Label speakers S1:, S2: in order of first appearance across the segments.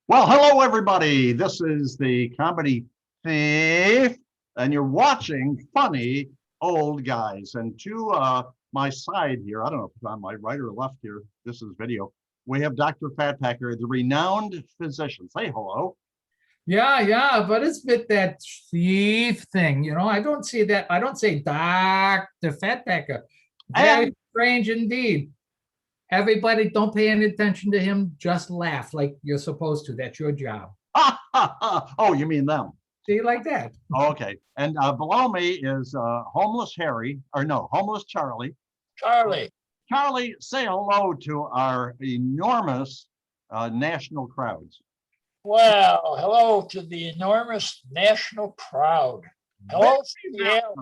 S1: Well, hello, everybody. This is the Comedy Thief, and you're watching Funny Old Guys. And to my side here, I don't know if it's on my right or left here, this is video, we have Dr. Fat Packer, the renowned physician. Say hello.
S2: Yeah, but it's with that thief thing, I don't see that. I don't say Dr. Fatbacker. Very
S1: And,
S2: strange indeed. Everybody don't pay any attention to him. Just laugh like you're supposed to. That's your job.
S1: oh, you mean them.
S2: See, like that.
S1: Okay. And below me is Homeless Harry, or no, Homeless Charlie.
S3: Charlie,
S1: Charlie, say hello to our enormous national crowds.
S3: well, hello to the enormous national crowd. Hello, Seattle.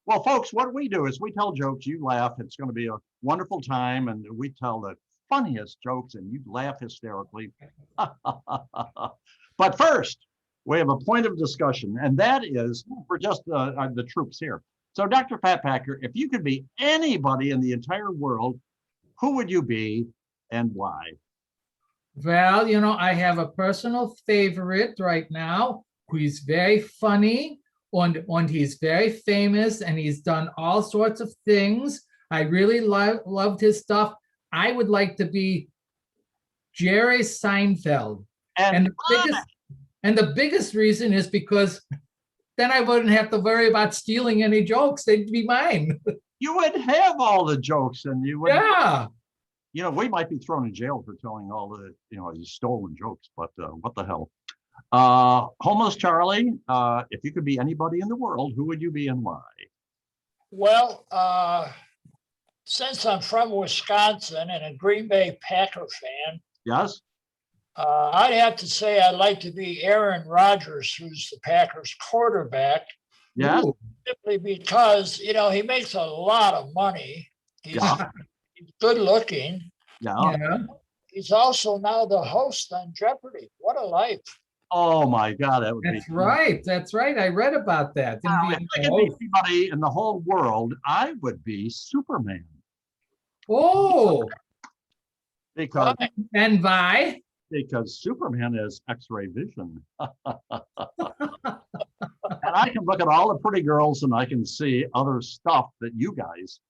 S1: Well, folks, what we do is we tell jokes, you laugh. It's going to be a wonderful time, and we tell the funniest jokes, and you laugh hysterically. But first, we have a point of discussion, and that is for just the troops here. So, Dr. Fat Packer, if you could be anybody in the entire world, who would you be and why?
S2: Well, I have a personal favorite right now who is very funny and he's very famous and he's done all sorts of things. I really loved his stuff. I would like to be Jerry Seinfeld.
S1: And
S2: The biggest reason is because then I wouldn't have to worry about stealing any jokes. They'd be mine.
S1: you would have all the jokes, and you would.
S2: Yeah.
S1: We might be thrown in jail for telling all the, these stolen jokes, but what the hell? Homeless Charlie, if you could be anybody in the world, who would you be and why?
S3: Well, since I'm from Wisconsin and a Green Bay Packer fan,
S1: Yes?
S3: I'd have to say I'd like to be Aaron Rodgers, who's the Packers quarterback,
S1: Yes?
S2: Ooh.
S3: simply because, he makes a lot of money. He's,
S1: Yeah.
S3: he's good looking.
S1: Yeah.
S2: Yeah.
S3: He's also now the host on Jeopardy. What a life.
S1: Oh my God, that would be.
S2: That's right. That's right. I read about that.
S1: If I could be anybody in the whole world, I would be Superman.
S2: Oh,
S1: Because
S2: and why?
S1: Superman has X-ray vision. And I can look at all the pretty girls and I can see other stuff that you guys.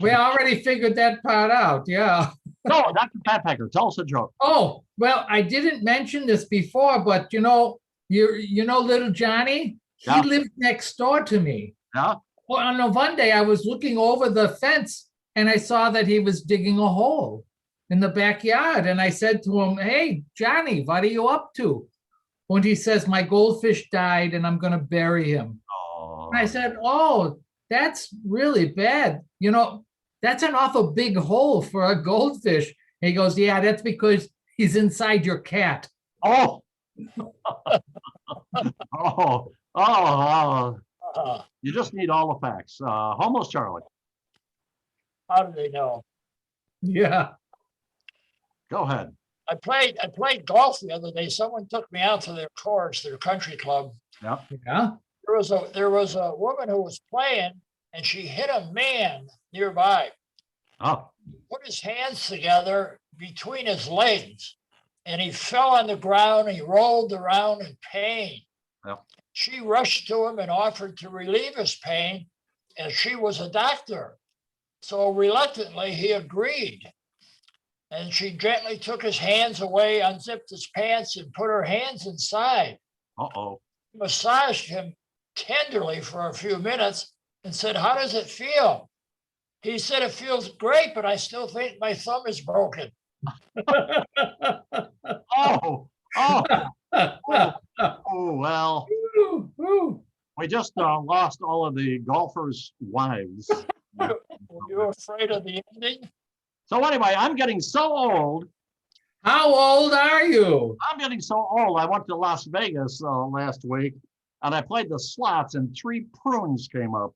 S2: We already figured that part out. Yeah.
S1: No, Dr. Fat Packer, tell us a joke.
S2: Oh, well, I didn't mention this before, but little Johnny,
S1: Yeah.
S2: he lived next door to me.
S1: Yeah.
S2: Well, on one day I was looking over the fence and I saw that he was digging a hole in the backyard. And I said to him, "Hey, Johnny, what are you up to?" And he says, "My goldfish died and I'm going to bury him."
S1: Oh.
S2: And I said, "Oh, that's really bad. That's an awful big hole for a goldfish." And he goes, "Yeah, that's because he's inside your cat."
S1: Oh. oh. Oh. You just need all the facts. Homeless Charlie,
S3: How do they know?
S2: Yeah.
S1: go ahead.
S3: I played golf the other day. Someone took me out to their course, their country club.
S2: Yeah.
S3: There was a woman who was playing and she hit a man nearby.
S1: Oh.
S3: Put his hands together between his legs and he fell on the ground. He rolled around in pain.
S1: Yeah.
S3: She rushed to him and offered to relieve his pain, as she was a doctor. So reluctantly, he agreed. And she gently took his hands away, unzipped his pants, and put her hands inside.
S1: Uh-oh.
S3: Massaged him tenderly for a few minutes and said, "How does it feel?" He said, "It feels great, but I still think my thumb is broken."
S1: Oh. Oh. Oh, well, we just lost all of the golfers' wives.
S3: Were you afraid of the ending?
S1: So anyway, I'm getting so old.
S2: How old are you?
S1: I'm getting so old. I went to Las Vegas last week and I played the slots and 3 prunes came up.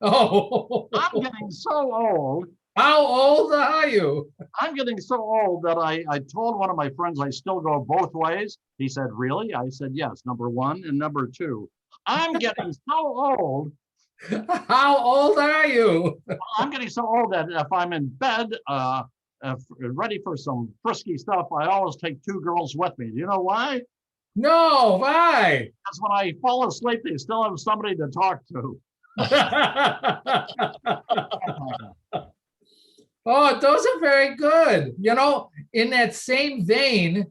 S2: Oh,
S1: I'm getting so old.
S2: how old are you?
S1: I'm getting so old that I told one of my friends I still go both ways. He said, "Really?" I said, "Yes, number 1 and number 2. I'm getting so old.
S2: How old are you?
S1: I'm getting so old that if I'm in bed ready for some frisky stuff, I always take two girls with me. Do you know why?
S2: No, why?
S1: Because when I fall asleep, they still have somebody to talk to.
S2: Oh, those are very good. You know, in that same vein,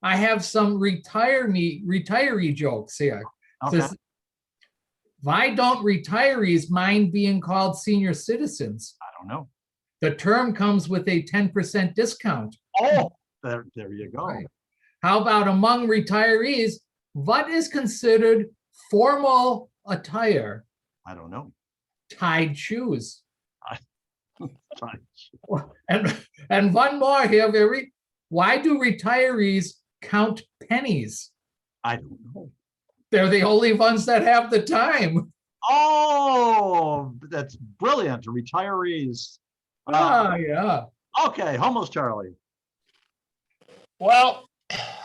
S2: I have some retiree jokes here.
S1: Okay.
S2: Says, why don't retirees mind being called senior citizens?
S1: I don't know.
S2: The term comes with a 10% discount.
S1: Oh, there you go.
S2: Right. How about among retirees, what is considered formal attire?
S1: I don't know.
S2: Tied shoes.
S1: Fine.
S2: And one more here, why do retirees count pennies?
S1: I don't know.
S2: They're the only ones that have the time.
S1: Oh, that's brilliant. Retirees.
S2: Yeah.
S1: Okay, Homeless Charlie.
S3: Well,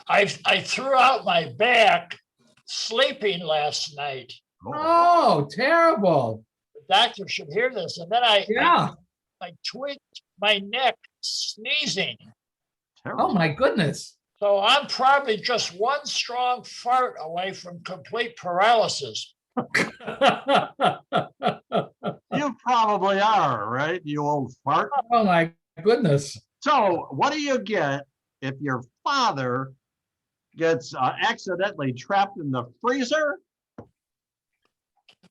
S3: I threw out my back sleeping last night.
S2: Oh, terrible.
S3: The doctor should hear this. And then I tweaked my neck sneezing.
S1: Terrible.
S2: Oh, my goodness.
S3: So I'm probably just one strong fart away from complete paralysis.
S1: You probably are, right? You old fart.
S2: Oh, my goodness.
S1: So what do you get if your father gets accidentally trapped in the freezer?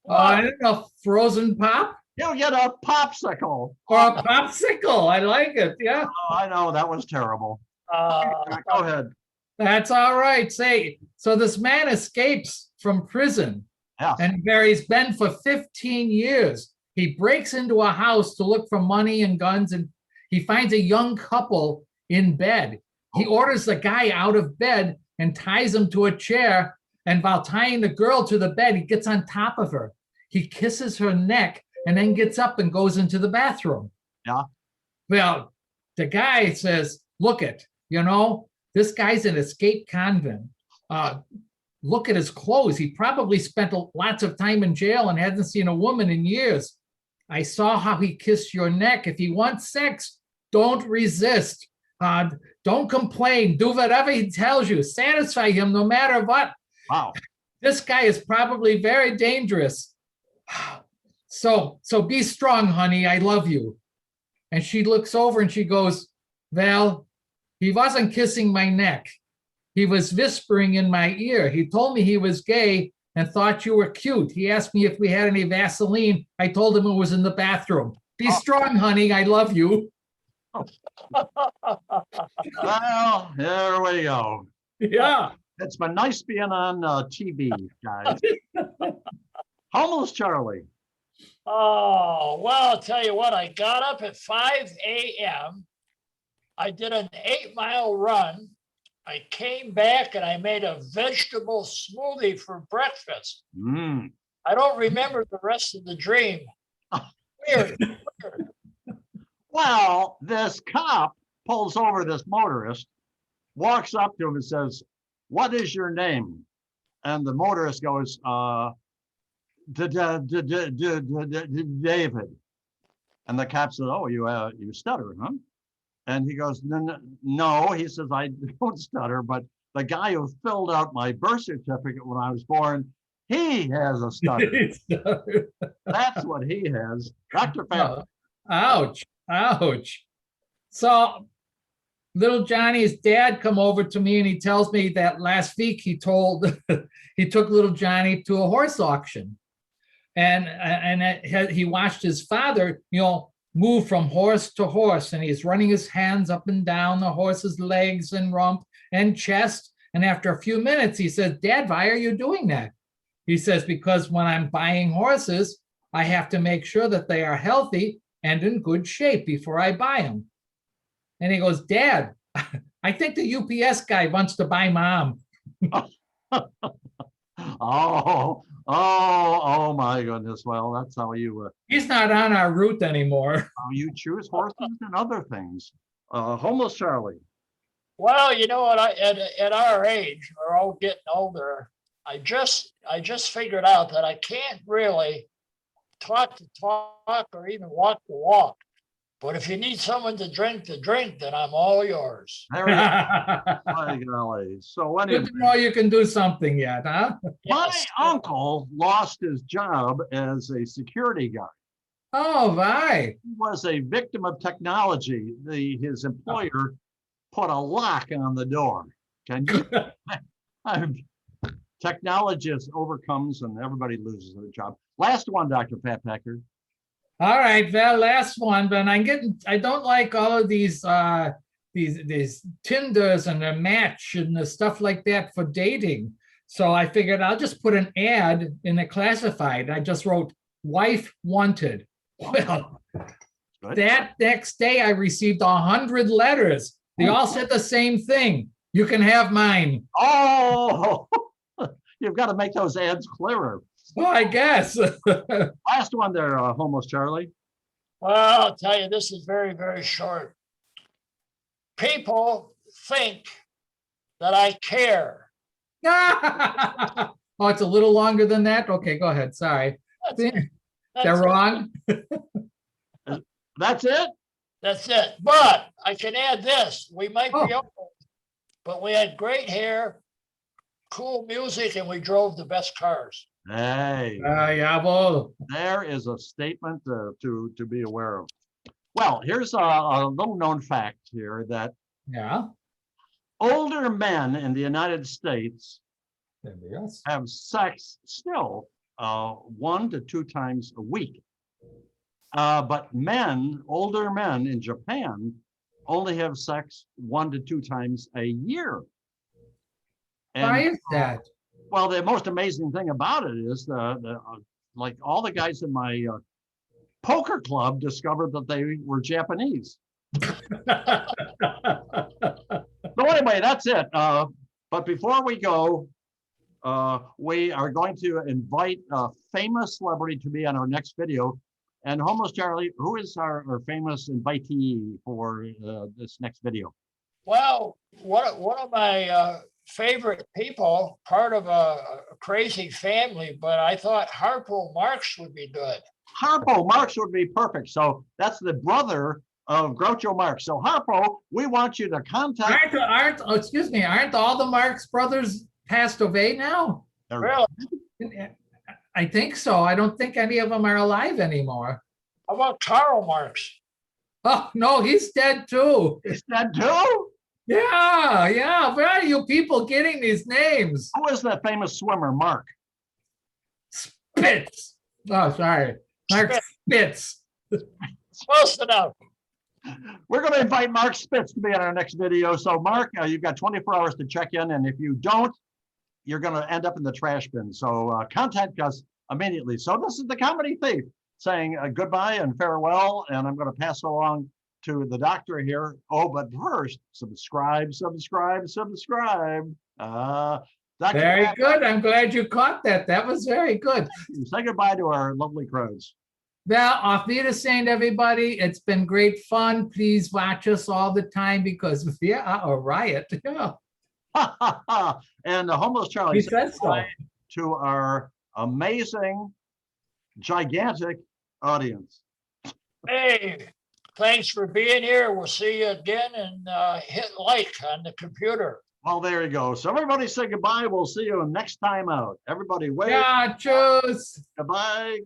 S2: I don't know, frozen pop
S1: You get a popsicle.
S2: or a popsicle. I like it. Yeah,
S1: Oh, I know, that was terrible. Go ahead.
S2: that's all right. Say, so this man escapes from prison
S1: Yes.
S2: and where he's been for 15 years. He breaks into a house to look for money and guns, and he finds a young couple in bed. He orders the guy out of bed and ties him to a chair. And while tying the girl to the bed, he gets on top of her. He kisses her neck and then gets up and goes into the bathroom.
S1: Yeah.
S2: Well, the guy says, look it, this guy's an escaped convict. Look at his clothes. He probably spent lots of time in jail and hasn't seen a woman in years. I saw how he kissed your neck. If he wants sex, don't resist. Don't complain. Do whatever he tells you. Satisfy him no matter what.
S1: Wow.
S2: This guy is probably very dangerous. So be strong, honey. I love you. And she looks over and she goes, Val, he wasn't kissing my neck. He was whispering in my ear. He told me he was gay and thought you were cute. He asked me if we had any Vaseline. I told him it was in the bathroom. Be strong, honey. I love you.
S1: Well, there we go.
S2: Yeah.
S1: It's been nice being on TV, guys. Homeless Charlie.
S3: Oh, well, I'll tell you what, I got up at 5 a.m. I did an 8-mile run. I came back and I made a vegetable smoothie for breakfast.
S1: Mm.
S3: I don't remember the rest of the dream. Weird.
S1: Well, this cop pulls over this motorist, walks up to him and says, what is your name? And the motorist goes, David. And the cop says, oh, you stutter, huh? And he goes, no, he says, I don't stutter, but the guy who filled out my birth certificate when I was born, he has a stutter. That's what he has. Dr. Pepper.
S2: Ouch. Ouch. So little Johnny's dad come over to me and he tells me that last week he took little Johnny to a horse auction. And he watched his father, move from horse to horse, and he's running his hands up and down the horse's legs and rump and chest. And after a few minutes, he says, Dad, why are you doing that? He says, because when I'm buying horses, I have to make sure that they are healthy and in good shape before I buy them. And he goes, Dad, I think the UPS guy wants to buy Mom.
S1: Oh my goodness. Well, that's how you
S2: He's not on our route anymore.
S1: you choose horses and other things. Homeless Charlie.
S3: Well, you know what? At our age, we're all getting older. I just figured out that I can't really talk the talk or even walk the walk. But if you need someone to drink the drink, then I'm all yours.
S1: There we go. My golly. So anyway,
S2: Good to know you can do something yet, huh?
S1: my
S3: Yes.
S1: uncle lost his job as a security guard.
S2: Oh, right.
S1: He was a victim of technology. His employer put a lock on the door. Can you? Technology just overcomes and everybody loses their job. Last one, Dr. Pat Packer.
S2: All right, well, last one, but I don't like all of these Tinders and the Match and the stuff like that for dating. So I figured I'll just put an ad in the classified. I just wrote wife wanted. Well,
S1: Good.
S2: that next day I received 100 letters. They all said the same thing. You can have mine.
S1: Oh, you've got to make those ads clearer.
S2: Well, I guess.
S1: Last one there, Homos Charlie.
S3: Well, I'll tell you, this is very, very short. People think that I care.
S2: Oh, it's a little longer than that? Okay, go ahead. Sorry. They're
S3: That's it.
S2: wrong.
S1: That's it?
S3: That's it. But I can add this. We might be
S2: Oh.
S3: old, but we had great hair, cool music, and we drove the best cars.
S1: Hey,
S2: Yeah, well,
S1: there is a statement to be aware of. Well, here's a little known fact here that
S2: yeah.
S1: older men in the United States
S2: There we go.
S1: have sex still 1 to 2 times a week. But older men in Japan only have sex 1 to 2 times a year.
S2: Why is that?
S1: Well, the most amazing thing about it is like all the guys in my poker club discovered that they were Japanese. So anyway, that's it. But before we go, we are going to invite a famous celebrity to be on our next video. And Homos Charlie, who is our famous invitee for this next video?
S3: Well, one of my favorite people, part of a crazy family, but I thought Harpo Marx would be good.
S1: Harpo Marx would be perfect. So that's the brother of Groucho Marx. So Harpo, we want you to contact.
S2: Aren't all the Marx brothers passed away now?
S3: Really?
S2: I think so. I don't think any of them are alive anymore.
S3: How about Karl Marx?
S2: Oh, no, he's dead too.
S1: Is that too?
S2: Yeah. Where are you people getting these names?
S1: Who is that famous swimmer, Mark?
S2: Spitz. Oh, sorry. Mark Spitz.
S3: Close enough.
S1: We're going to invite Mark Spitz to be on our next video. So Mark, you've got 24 hours to check in. And if you don't, you're going to end up in the trash bin. So contact us immediately. So this is the Comedy Thief saying goodbye and farewell. And I'm going to pass it along to the doctor here. Oh, but first, subscribe. Dr.
S2: Very
S1: Pat,
S2: good. I'm glad you caught that. That was very good.
S1: say goodbye to our lovely crowds.
S2: Well, auf Wiedersehen, everybody. It's been great fun. Please watch us all the time because we are a riot. Yeah,
S1: And the Homos Charlie
S2: he
S1: said
S2: said so.
S1: goodbye to our amazing, gigantic audience.
S3: Hey, thanks for being here. We'll see you again, and hit like on the computer.
S1: Well, there you go. So everybody say goodbye. We'll see you next time out. Everybody wave.
S2: Yeah, tschüss.
S1: Goodbye.